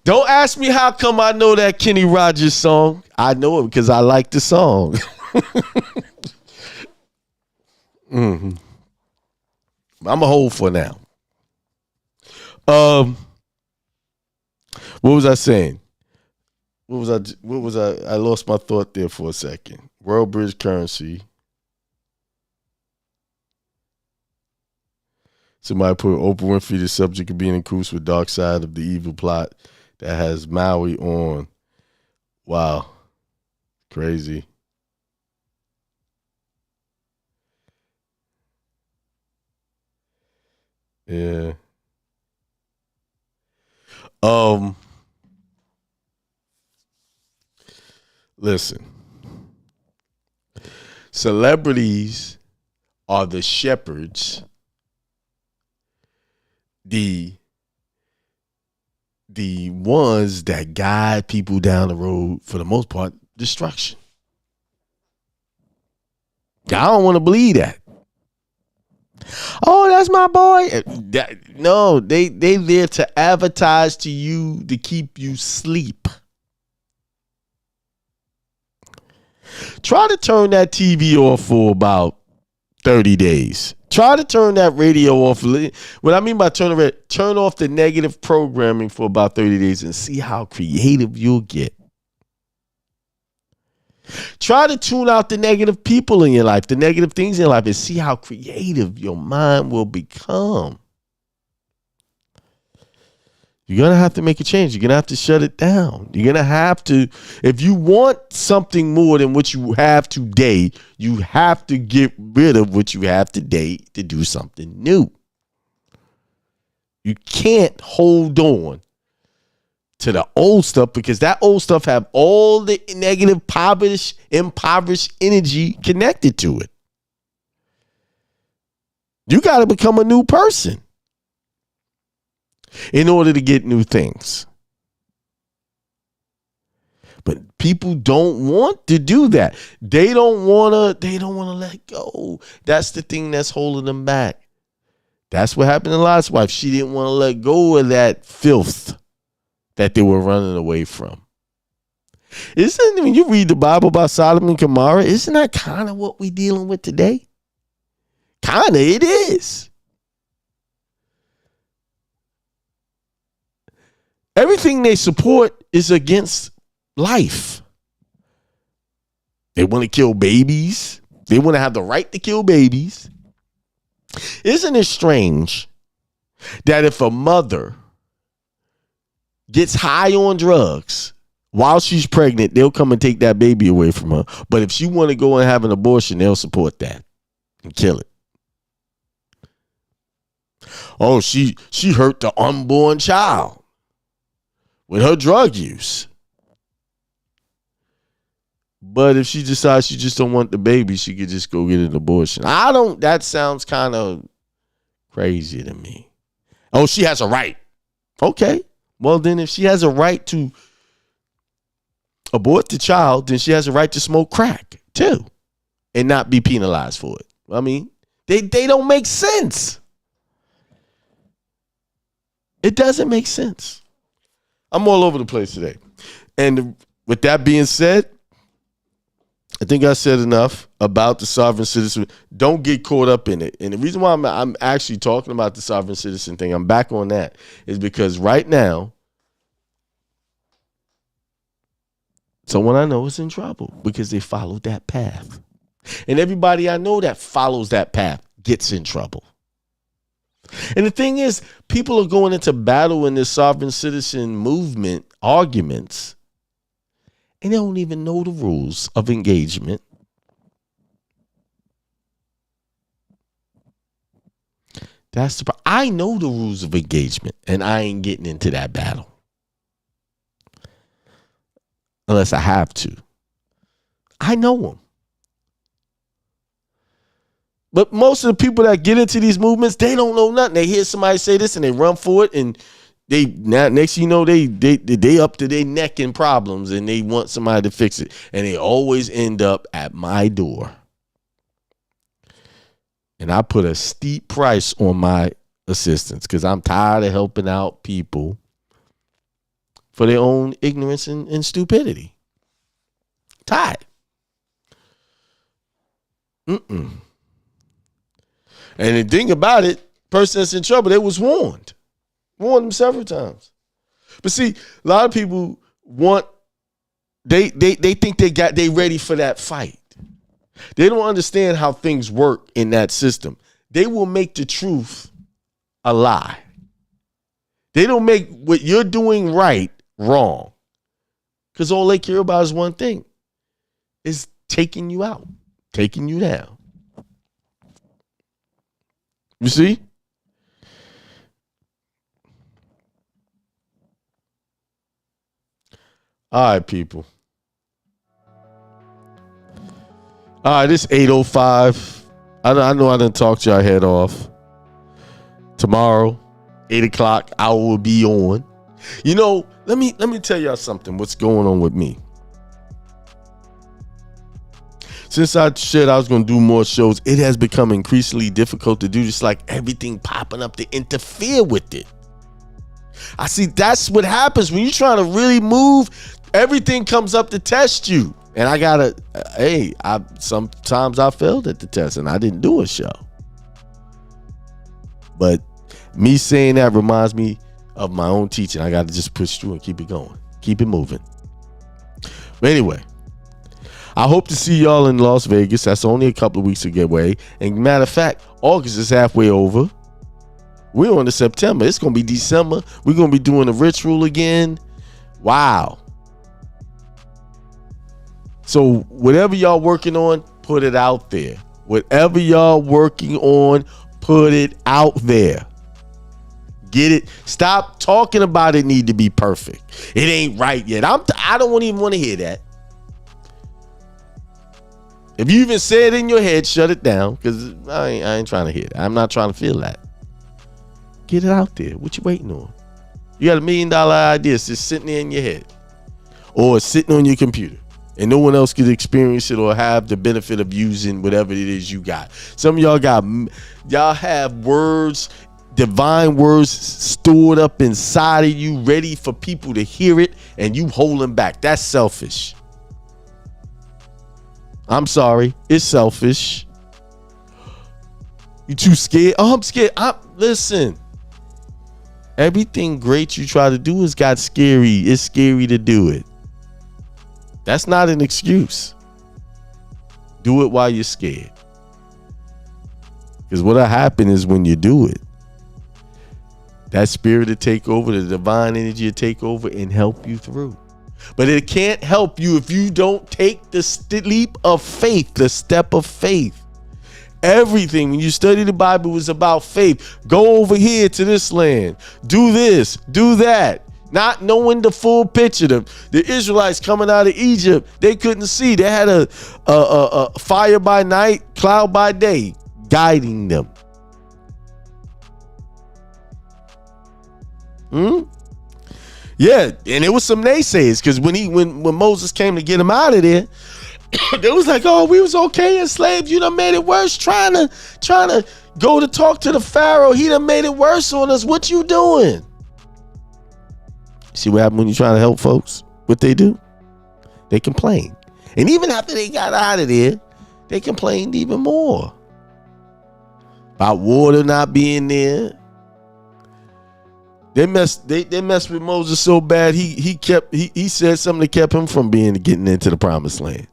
E: Don't ask me how come I know that Kenny Rogers song. I know it because I like the song. Mm-hmm. I'm a hold for now. What was I saying? What was I? I lost my thought there for a second. World Bridge currency. Somebody put Oprah Winfrey the subject of being in cahoots with Dark Side of the evil plot that has Maui on. Wow. Crazy. Yeah. Listen. Celebrities are the shepherds, the ones that guide people down the road, for the most part, destruction. I don't want to believe that. Oh, that's my boy. No, they there to advertise to you to keep you asleep. Try to turn that TV off for about 30 days. Try to turn that radio off. What I mean by turn off the negative programming for about 30 days and see how creative you'll get. Try to tune out the negative people in your life, the negative things in your life, and see how creative your mind will become. You're going to have to make a change. You're going to have to shut it down. You're going to have to, if you want something more than what you have today, you have to get rid of what you have today to do something new. You can't hold on to the old stuff because that old stuff have all the negative, impoverished energy connected to it. You got to become a new person in order to get new things. But people don't want to do that. They don't want to let go. That's the thing that's holding them back. That's what happened to Lot's wife. She didn't want to let go of that filth that they were running away from. When you read the Bible about Sodom and Gomorrah, isn't that kind of what we're dealing with today? Kind of, it is. Everything they support is against life. They want to kill babies. They want to have the right to kill babies. Isn't it strange that if a mother gets high on drugs while she's pregnant, they'll come and take that baby away from her. But if she want to go and have an abortion, they'll support that and kill it. Oh, she hurt the unborn child with her drug use. But if she decides she just don't want the baby, she could just go get an abortion. That sounds kind of crazy to me. Oh, she has a right. Okay. Well, then if she has a right to abort the child, then she has a right to smoke crack too and not be penalized for it. I mean, they don't make sense. It doesn't make sense. I'm all over the place today. And with that being said, I think I said enough about the sovereign citizen. Don't get caught up in it. And the reason why I'm actually talking about the sovereign citizen thing, I'm back on that, is because right now, someone I know is in trouble because they followed that path. And everybody I know that follows that path gets in trouble. And the thing is, people are going into battle in this sovereign citizen movement arguments, and they don't even know the rules of engagement. That's the problem. I know the rules of engagement, and I ain't getting into that battle unless I have to. I know them. But most of the people that get into these movements, they don't know nothing. They hear somebody say this and they run for it, and They now next you know they up to their neck in problems and they want somebody to fix it. And they always end up at my door. And I put a steep price on my assistance because I'm tired of helping out people for their own ignorance and stupidity. Tired. And the thing about it, person that's in trouble, they was warned them several times. But see, a lot of people they think they ready for that fight. They don't understand how things work in that system. They will make the truth a lie. They don't make what you're doing right wrong. Because all they care about is one thing. Is taking you out. Taking you down. You see? All right, people. All right, it's 8:05. I know I didn't talk your head off. Tomorrow, 8 o'clock, I will be on. You know, let me tell y'all something. What's going on with me? Since I said I was going to do more shows, it has become increasingly difficult to do, just like everything popping up to interfere with it. I see that's what happens when you're trying to really move. Everything comes up to test you. And I gotta, sometimes I failed at the test and I didn't do a show. But me saying that reminds me of my own teaching. I gotta just push through and keep it going. Keep it moving. But anyway, I hope to see y'all in Las Vegas. That's only a couple of weeks away. And matter of fact, August is halfway over. We're on to September. It's gonna be December. We're gonna be doing the ritual again. Wow. So whatever y'all working on, put it out there. Whatever y'all working on, put it out there. Get it. Stop talking about it need to be perfect. It ain't right yet. I don't even want to hear that. If you even say it in your head, shut it down, because I ain't trying to hear it. I'm not trying to feel that. Get it out there. What you waiting on? You got $1 million ideas just sitting there in your head or sitting on your computer. And no one else can experience it or have the benefit of using whatever it is you got. Some of y'all have words, divine words stored up inside of you, ready for people to hear it, and you holding back. That's selfish. I'm sorry. It's selfish. You too scared? Oh, I'm scared. Listen. Everything great you try to do has got scary. It's scary to do it. That's not an excuse. Do it while you're scared. Because what'll happen is when you do it, that spirit will take over, the divine energy will take over and help you through. But it can't help you if you don't take the leap of faith, the step of faith. Everything, when you study the Bible, is about faith. Go over here to this land. Do this, do that. Not knowing the full picture. The Israelites coming out of Egypt, they couldn't see. They had a fire by night, cloud by day, guiding them. Yeah, and it was some naysayers, because when Moses came to get him out of there, they was like, "Oh, we was okay enslaved. You done made it worse. Trying to go to talk to the Pharaoh. He done made it worse on us. What you doing?" See what happened when you're trying to help folks? What they do? They complain. And even after they got out of there, they complained even more about water not being there. They messed with Moses so bad he said something that kept him from getting into the promised land.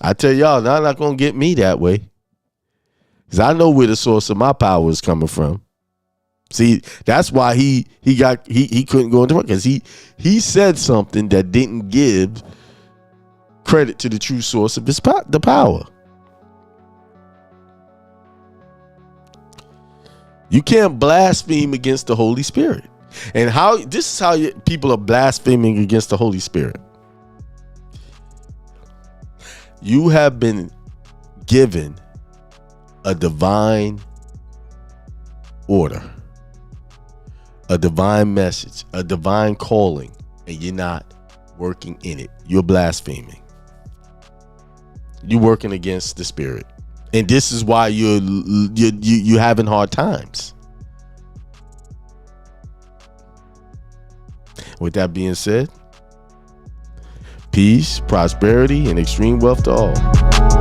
E: I tell y'all, they're not gonna get me that way. Because I know where the source of my power is coming from. See, that's why he couldn't go into work, because he said something that didn't give credit to the true source of the power. You can't blaspheme against the Holy Spirit. And this is how people are blaspheming against the Holy Spirit. You have been given a divine order. a divine message, a divine calling, and you're not working in it, you're blaspheming. You're working against the spirit. And this is why you're having hard times. With that being said, peace, prosperity, and extreme wealth to all.